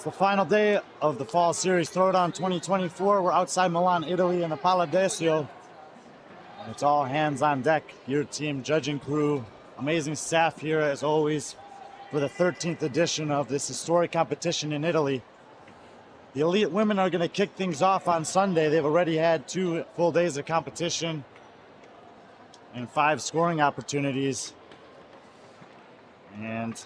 the final day of the Fall Series Throwdown 2024. We're outside Milan, Italy in the Paladesio. And it's all hands on deck. Your team, judging crew, amazing staff here as always for the 13th edition of this historic competition in Italy. The elite women are going to kick things off on Sunday. They've already had 2 full days of competition and 5 scoring opportunities. And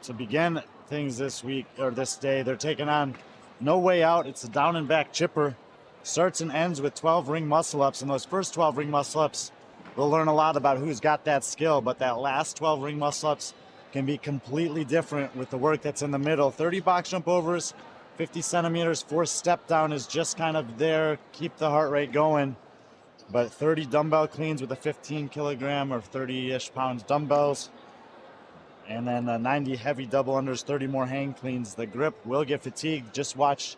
to begin things this week, or this day, they're taking on No Way Out. It's a down and back chipper. Starts and ends with 12 ring muscle ups. And those first 12 ring muscle ups, we'll learn a lot about who's got that skill. But that last 12 ring muscle ups can be completely different with the work that's in the middle. 30 box jump overs, 50 centimeters, 4 step down is just kind of there, keep the heart rate going. But 30 dumbbell cleans with a 15 kilogram or 30-ish pounds dumbbells. And then 90 heavy double unders, 30 more hang cleans. The grip will get fatigued. Just watch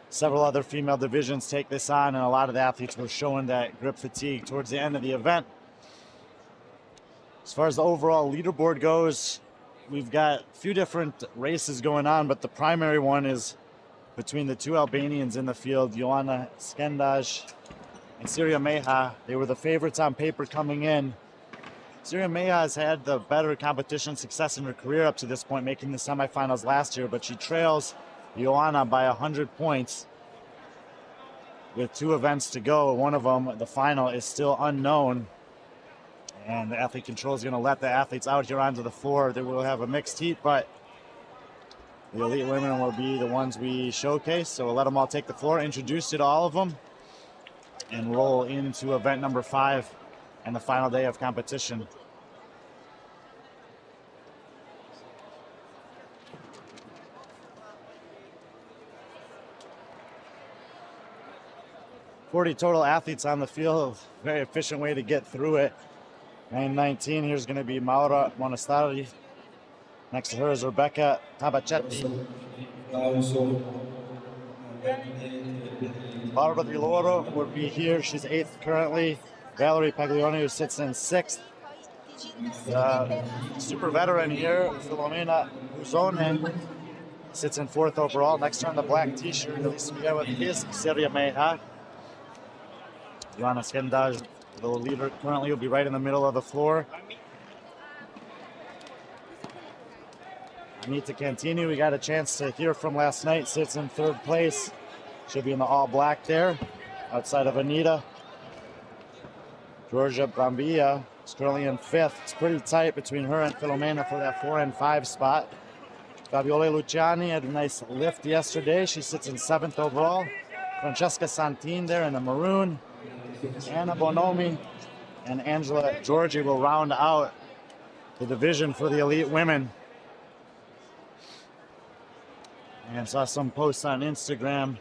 several other female divisions take this on, and a lot of the athletes were showing that grip fatigue towards the end of the event. As far as the overall leaderboard goes, we've got a few different races going on, but the primary one is between the 2 Albanians in the field, Joanna Skendaj and Syria Meha. They were the favorites on paper coming in. Syria Meha has had the better competition success in her career up to this point, making the semifinals last year, but she trails Joanna by 100 points with 2 events to go. One of them, the final, is still unknown, and the athlete control is going to let the athletes out here onto the floor. They will have a mixed heat, but the elite women will be the ones we showcase, so we'll let them all take the floor, introduce you to all of them, and roll into event number 5 and the final day of competition. "40 total athletes on the field, very efficient way to get through it. 9:19, here's going to be Maura Monastari. Next to her is Rebecca Tabacetti. Barbara Di Loro will be here, she's 8th currently. Valerie Paglioni, who sits in 6th. Super veteran here, Filomena Uzonen, sits in 4th overall. Next to her in the black t-shirt, at least we have with his Syria Meha. Joanna Skendaj, the leader, currently will be right in the middle of the floor. Anita Cantini, we got a chance to hear from last night, sits in 3rd place. Should be in the all black there, outside of Anita. Georgia Brambilla is currently in 5th. It's pretty tight between her and Filomena for that 4 and 5 spot. Fabiola Luciani had a nice lift yesterday. She sits in 7th overall. Francesca Santin there in the maroon. Anna Bonomi and Angela Giorgi will round out the division for the elite women. And saw some posts on Instagram.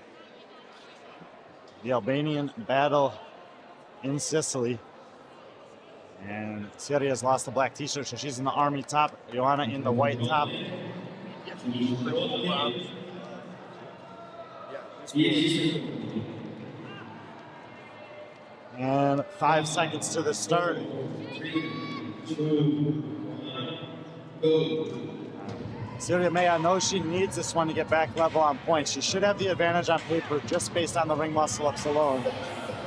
The Albanian battle in Sicily. And Syria has lost the black t-shirt, so she's in the army top. Joanna in the white top. And 5 seconds to the start. 3, 2, 1, go. Syria Meha knows she needs this one to get back level on points. She should have the advantage on paper just based on the ring muscle ups alone.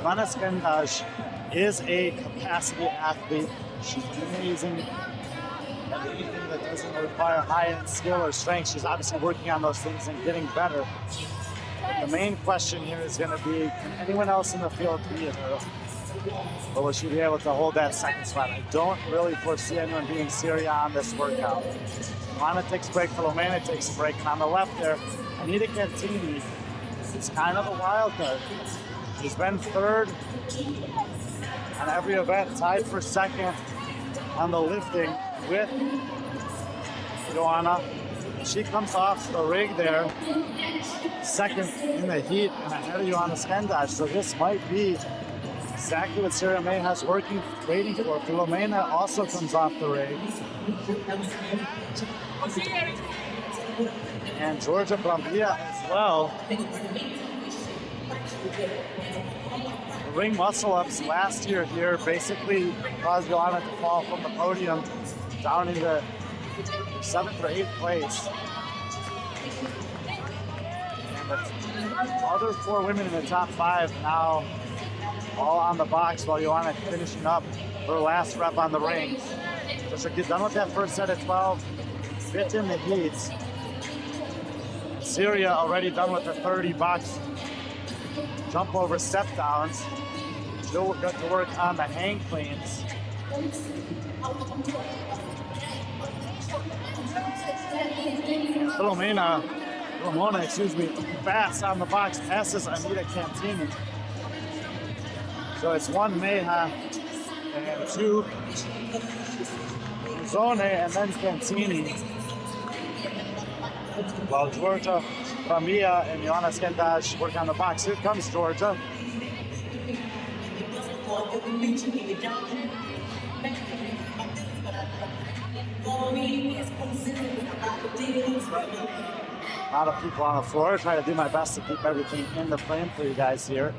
Joanna Skendaj is a capacity athlete. She's amazing at anything that doesn't require high-end skill or strength. She's obviously working on those things and getting better. But the main question here is going to be, can anyone else in the field beat her? Or will she be able to hold that 2nd spot? I don't really foresee anyone beating Syria on this workout. Joanna takes a break, Filomena takes a break, and on the left there, Anita Cantini is kind of a wild card. She's been 3rd on every event, tied for 2nd on the lifting with Joanna. She comes off the rig there, 2nd in the heat and ahead of Joanna Skendaj. So this might be exactly what Syria Meha's waiting for. Filomena also comes off the rig. And Georgia Brambilla as well. The ring muscle ups last year here basically caused Joanna to fall from the podium down into 7th or 8th place. But other 4 women in the top 5 now all on the box while Joanna finishing up her last rep on the rings. So she'll get done with that first set of 12, fit in the heats. Syria already done with her 30 box jump over step downs. She'll get to work on the hang cleans. Ramona, fast on the box, passes Anita Cantini. So it's 1 Meja and 2 Zone and then Cantini. While Georgia, Ramia, and Joanna Skendaj work on the box. Here comes Georgia. A lot of people on the floor. Try to do my best to keep everything in the frame for you guys here.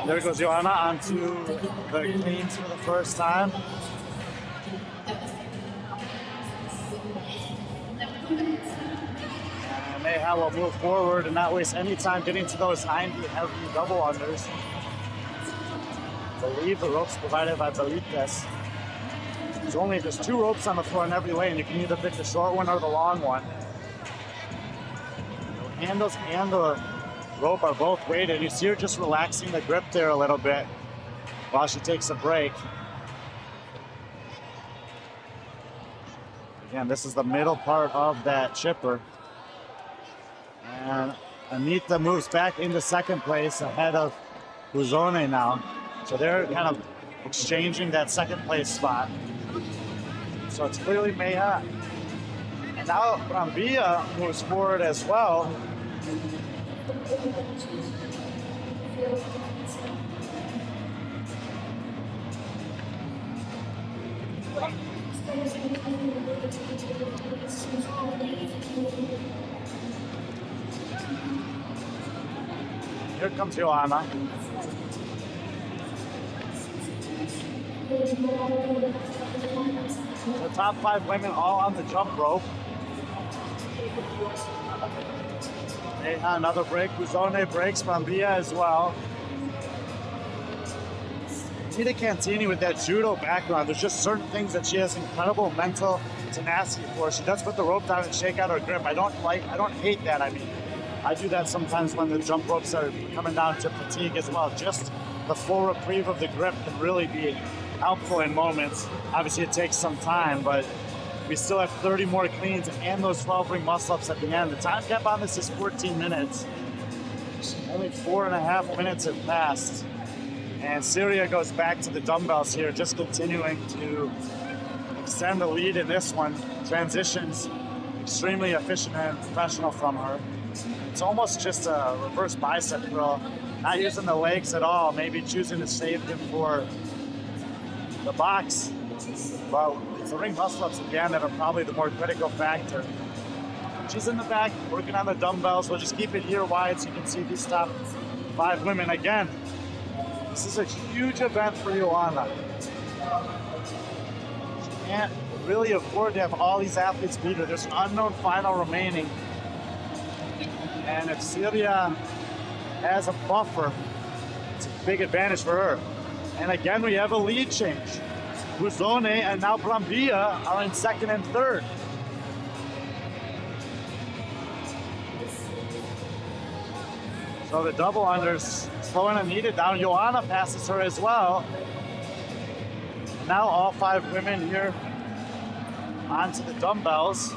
There goes Joanna onto the cleans for the first time. And Meja will move forward and not waste any time getting to those 90 heavy double unders. I believe the ropes provided by Belites. There's 2 ropes on the floor in every lane. You can either pick the short one or the long one. The handles and the rope are both weighted. You see her just relaxing the grip there a little bit while she takes a break. Again, this is the middle part of that chipper. And Anita moves back into second place ahead of Buzone now. So they're kind of exchanging that second place spot. So it's clearly Meja. And now Brambilla moves forward as well. Here comes Joanna. The top 5 women all on the jump rope. Meja, another break. Buzone breaks. Brambilla as well. Anita Cantini with that judo background, there's just certain things that she has incredible mental tenacity for. She does put the rope down and shake out her grip. I don't hate that. I mean, I do that sometimes when the jump ropes are coming down to fatigue as well. Just the full reprieve of the grip can really be helpful in moments. Obviously it takes some time, but we still have 30 more cleans and those 12 ring muscle ups at the end. The time cap on this is 14 minutes. Only 4.5 minutes have passed. And Syria goes back to the dumbbells here, just continuing to extend the lead in this one. Transitions extremely efficient and professional from her. It's almost just a reverse bicep curl. Not using the legs at all, maybe choosing to save them for the box. Well, it's the ring muscle ups again that are probably the more critical factor. She's in the back working on the dumbbells. We'll just keep it here wide so you can see these top 5 women again. This is a huge event for Joanna. She can't really afford to have all these athletes beat her. There's an unknown final remaining. And if Syria has a buffer, it's a big advantage for her. And again, we have a lead change. Buzone and now Brambilla are in second and third. So the double unders slowing Anita down. Joanna passes her as well. Now all 5 women here onto the dumbbells.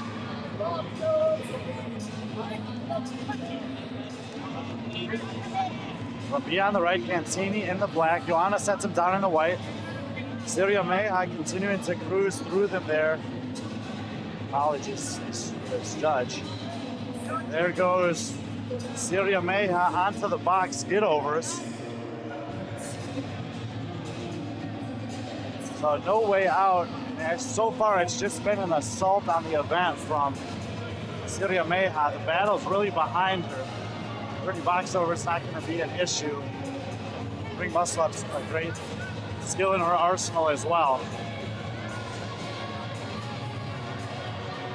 Brambilla on the right, Cantini in the black. Joanna sets him down in the white. Syria Meja continuing to cruise through them there. Apologies to this judge. There goes Syria Meja onto the box skid overs. So no way out. And so far it's just been an assault on the event from Syria Meja. The battle's really behind her. 30 box over is not going to be an issue. Ring muscle ups a great skill in her arsenal as well.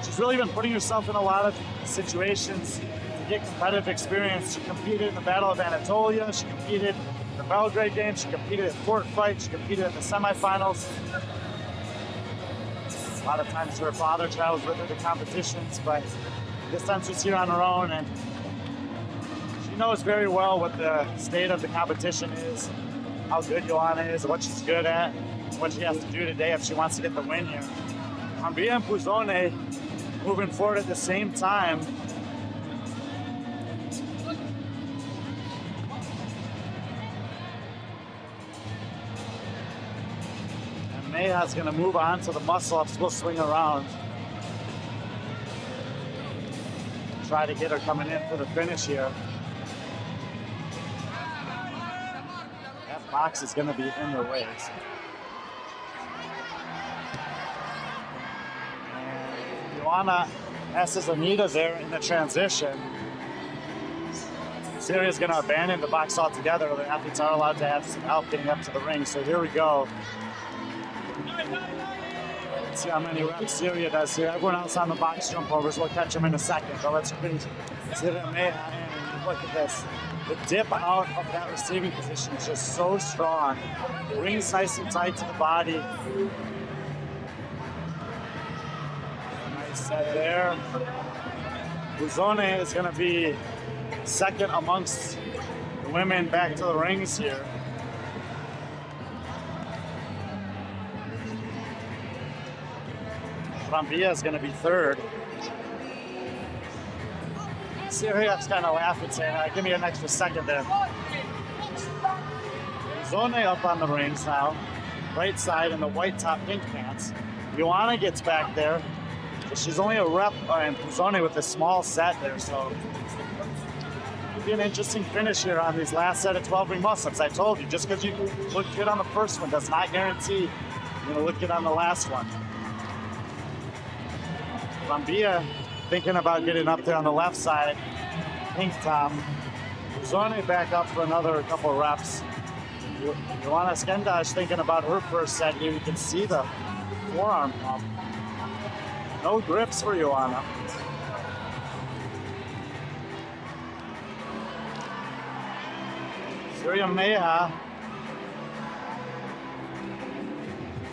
She's really been putting herself in a lot of situations get competitive experience. She competed in the Battle of Anatolia. She competed in the Belgrade Games. She competed in Fort Fight. She competed in the semifinals. A lot of times her father travels with her to competitions, but this time she's here on her own, and she knows very well what the state of the competition is, how good Joanna is, what she's good at, what she has to do today if she wants to get the win here. Brambilla and Puzone moving forward at the same time. And Meja's gonna move on to the muscle-ups. We'll swing around. Try to get her coming in for the finish here. That box is gonna be in their ways. Joanna passes Anita there in the transition. Syria's going to abandon the box altogether. The athletes are allowed to have some help getting up to the ring. So here we go. Let's see how many reps Syria does here. Everyone else on the box jump overs. We'll catch them in a second. But let's bring Syria Meja in, and look at this. The dip out of that receiving position is just so strong. Rings nice and tight to the body. Set there. Puzone is going to be second amongst the women back to the rings here. Brambilla is going to be third. Syria's kind of laughing, saying, give me an extra second there. Puzone up on the rings now. Right side in the white top, pink pants. Joanna gets back there. She's only a rep and Puzone with a small set there, so it'll be an interesting finish here on these last set of 12 ring muscle-ups. I told you, just because you look good on the first one does not guarantee you're going to look good on the last one. Brambilla thinking about getting up there on the left side, pink top. Puzone back up for another couple of reps. Joanna Skendash thinking about her first set here. You can see the forearm pump. No grips for Joanna. Syria Meja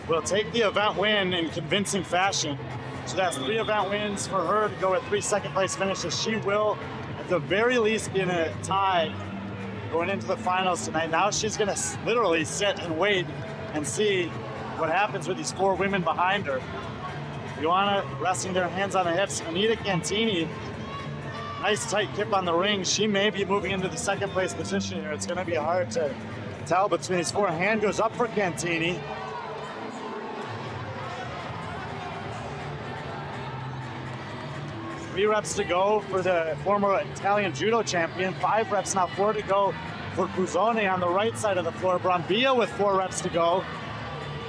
will take the event win in convincing fashion. So that's 3 event wins for her to go with 3 second place finishes. She will, at the very least, be in a tie going into the finals tonight. Now she's going to literally sit and wait and see what happens with these 4 women behind her. Joanna resting their hands on the hips. Anita Cantini, nice tight kip on the ring. She may be moving into the second place position here. It's going to be hard to tell between these 4. Hand goes up for Cantini. Three reps to go for the former Italian judo champion. 5 reps now, 4 to go for Puzone on the right side of the floor. Brambilla with 4 reps to go.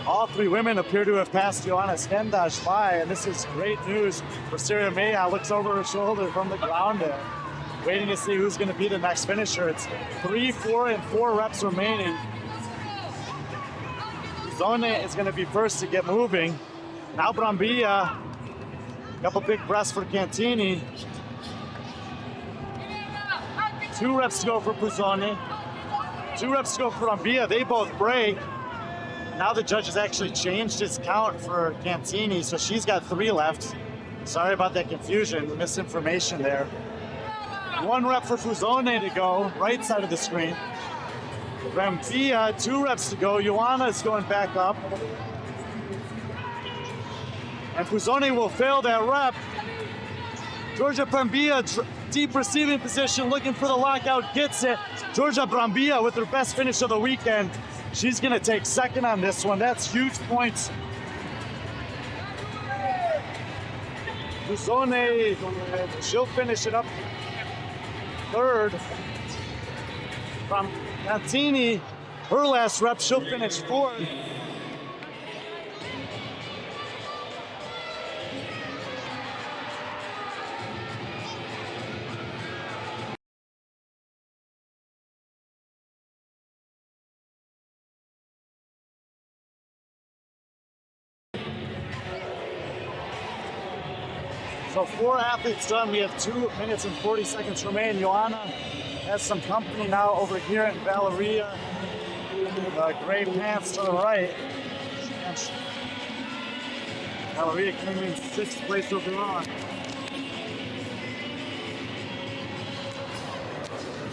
All 3 women appear to have passed Joanna Skendash by, and this is great news for Syria Meja. Looks over her shoulder from the ground there, waiting to see who's going to be the next finisher. It's 3, 4, and 4 reps remaining. Puzone is going to be first to get moving. Now Brambilla, a couple big breaths for Cantini. 2 reps to go for Puzone. 2 reps to go for Brambilla. They both break. Now the judge has actually changed his count for Cantini, so she's got 3 left. Sorry about that confusion, misinformation there. 1 rep for Puzone to go, right side of the screen. Brambilla, 2 reps to go. Joanna is going back up. And Puzone will fail that rep. Georgia Brambilla, deep receiving position, looking for the lockout, gets it. Georgia Brambilla with her best finish of the weekend. She's gonna take second on this one. That's huge points. Puzone, she'll finish it up third. From Cantini, her last rep, she'll finish 4th. So 4 athletes done. We have 2 minutes and 40 seconds remain. Joanna has some company now over here in Valeria. Gray pants to the right. And Valeria came in 6th place overall.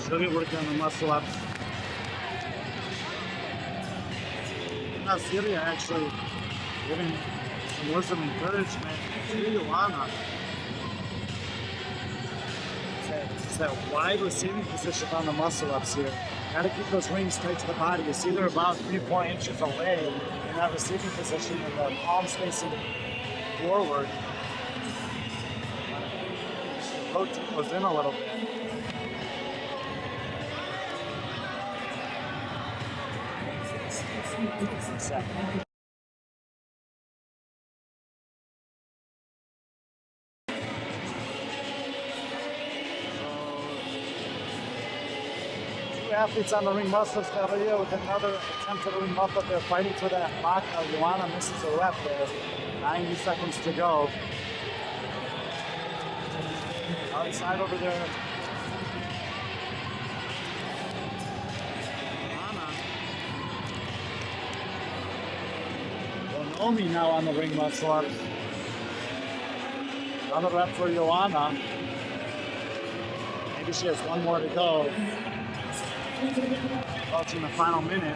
She'll be working on the muscle ups. Now Syria actually giving some words of encouragement to Joanna. It's that wide receiving position on the muscle ups here. Gotta keep those rings tight to the body. You see they're about 3-4 inches away in that receiving position with the palms facing forward. Rotate goes in a little bit. Second. Athletes on the ring muscle-ups, Valeria with another attempt at a ring muscle-up. They're fighting for that lock. Joanna misses a rep there. 90 seconds to go. Outside over there. Bonomi now on the ring muscle-up. Another rep for Joanna. Maybe she has one more to go. Approaching the final minute.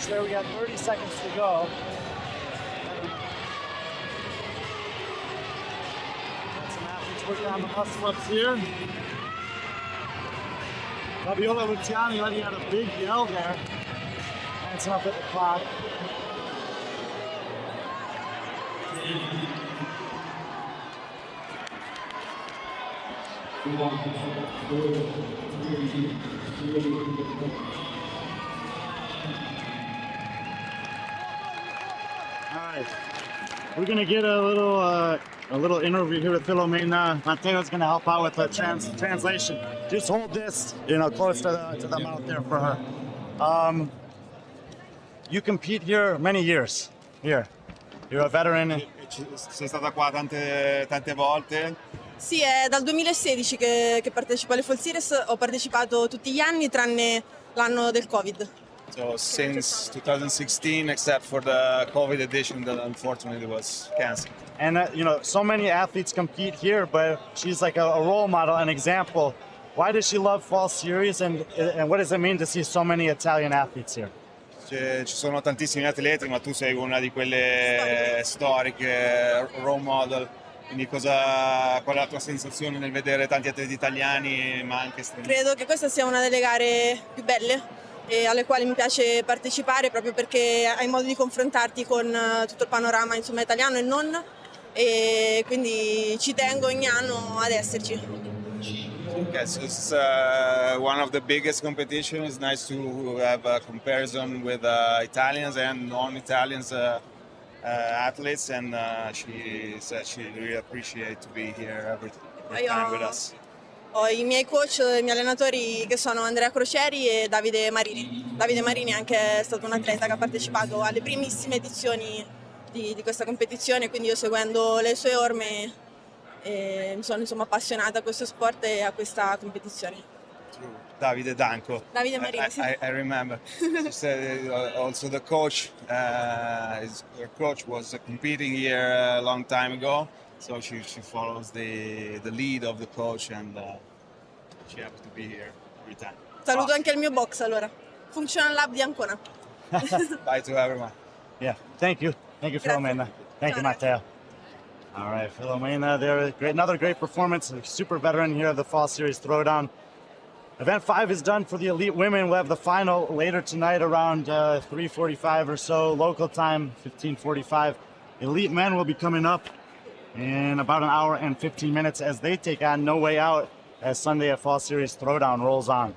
There, we got 30 seconds to go. Got some athletes working on the muscle ups here. Fabiola Luciani letting out a big yell there. Dancing up at the clock. Alright, we're gonna get a little interview here with Filomena. Mateo's gonna help out with the translation. Just hold this, close to the mouth there for her. You compete here many years. Here, you're a veteran. Sei stata qua tante volte. Sì, è dal 2016 che partecipo alle Fall Series. Ho partecipato tutti gli anni tranne l'anno del Covid. So since 2016, except for the COVID edition that unfortunately was canceled. And so many athletes compete here, but she's like a role model, an example. Why does she love Fall Series, and what does it mean to see so many Italian athletes here? Ci sono tantissimi atleti, ma tu sei una di quelle storiche, role model. Quindi qual è la tua sensazione nel vedere tanti atleti italiani, ma anche stranieri? Credo che questa sia una delle gare più belle e alle quali mi piace partecipare, proprio perché hai modo di confrontarti con tutto il panorama italiano e non, e quindi ci tengo ogni anno ad esserci. Okay, so it's one of the biggest competitions. It's nice to have a comparison with Italians and non-Italians athletes, and she said she really appreciates to be here every time with us. Ho i miei coach, i miei allenatori che sono Andrea Crocieri e Davide Marini. Davide Marini anche è stato un atleta che ha partecipato alle primissime edizioni di questa competizione, quindi io seguendo le sue orme mi sono appassionata a questo sport e a questa competizione. Davide Danco. Davide Marini, sì. I remember. She said also the coach, her coach was competing here a long time ago. So she follows the lead of the coach, and she happens to be here every time. Saluto anche il mio box allora. Functional Lab di Ancona. Bye to everyone. Yeah, thank you. Thank you, Filomena. Thank you, Matteo. All right, Filomena, there, another great performance. A super veteran here of the Fall Series Throwdown. Event 5 is done for the elite women. We'll have the final later tonight around 3:45 or so, local time, 15:45. Elite men will be coming up in about an hour and 15 minutes as they take on No Way Out as Sunday at Fall Series Throwdown rolls on.